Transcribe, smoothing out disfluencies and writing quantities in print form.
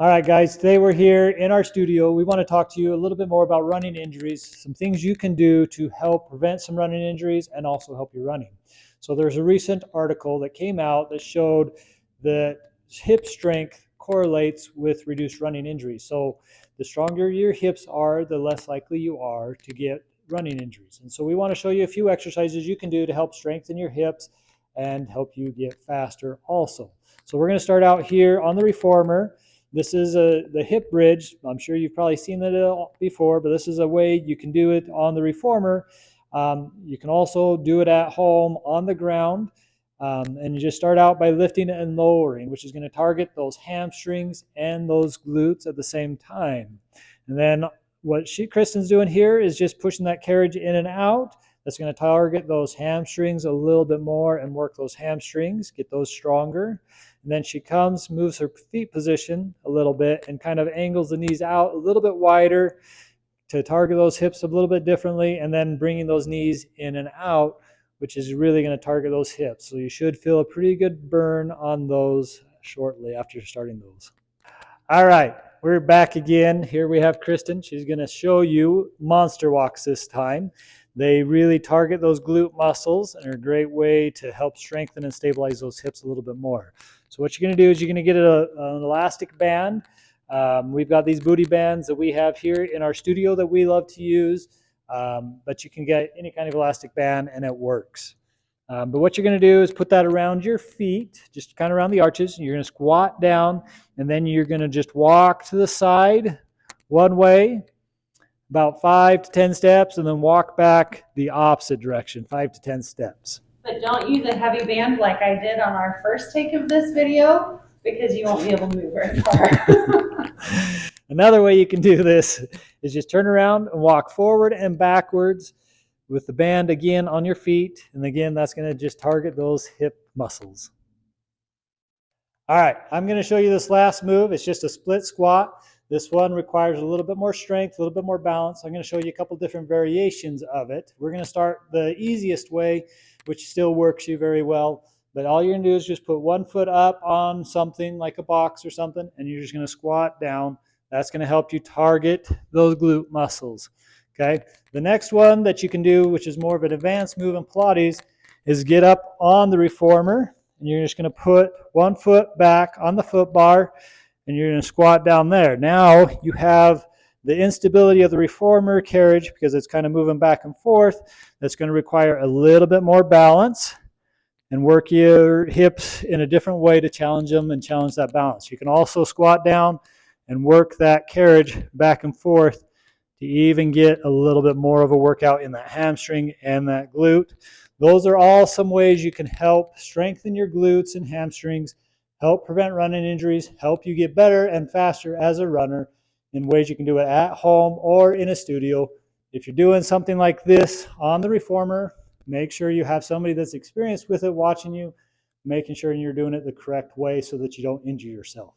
All right, guys, today we're here in our studio. We want to talk to you a little bit more about running injuries, some things you can do to help prevent some running injuries and also help you running. So there's a recent article that came out that showed that hip strength correlates with reduced running injuries. So the stronger your hips are, the less likely you are to get running injuries. And so we want to show you a few exercises you can do to help strengthen your hips and help you get faster also. So we're going to start out here on the reformer. This is the hip bridge. I'm sure you've probably seen it before, but this is a way you can do it on the reformer. You can also do it at home on the ground. And you just start out by lifting and lowering, which is going to target those hamstrings and those glutes at the same time. And then what Kristen's doing here is just pushing that carriage in and out. That's going to target those hamstrings a little bit more and work those hamstrings, get those stronger. And then she comes, moves her feet position a little bit and kind of angles the knees out a little bit wider to target those hips a little bit differently, and then bringing those knees in and out, which is really going to target those hips. So you should feel a pretty good burn on those shortly after you're starting those. All right, we're back again. Here we have Kristen. She's going to show you monster walks this time. They really target those glute muscles and are a great way to help strengthen and stabilize those hips a little bit more. So what you're going to do is you're going to get an elastic band. We've got these booty bands that we have here in our studio that we love to use, but you can get any kind of elastic band and it works. But what you're going to do is put that around your feet, just kind of around the arches, and you're going to squat down, and then you're going to just walk to the side one way, about 5 to 10 steps, and then walk back the opposite direction, 5 to 10 steps. But don't use a heavy band like I did on our first take of this video, because you won't be able to move very far. Another way you can do this is just turn around and walk forward and backwards with the band again on your feet. And again, that's going to just target those hip muscles. All right, I'm going to show you this last move. It's just a split squat. This one requires a little bit more strength, a little bit more balance. I'm going to show you a couple different variations of it. We're going to start the easiest way, which still works you very well. But all you're going to do is just put one foot up on something like a box or something, and you're just going to squat down. That's going to help you target those glute muscles. Okay. The next one that you can do, which is more of an advanced move in Pilates, is get up on the reformer, and you're just going to put one foot back on the foot bar, and you're going to squat down there. Now you have the instability of the reformer carriage because it's kind of moving back and forth. That's going to require a little bit more balance and work your hips in a different way to challenge them and challenge that balance. You can also squat down and work that carriage back and forth to even get a little bit more of a workout in that hamstring and that glute. Those are all some ways you can help strengthen your glutes and hamstrings, help prevent running injuries, help you get better and faster as a runner in ways you can do it at home or in a studio. If you're doing something like this on the reformer, make sure you have somebody that's experienced with it watching you, making sure you're doing it the correct way so that you don't injure yourself.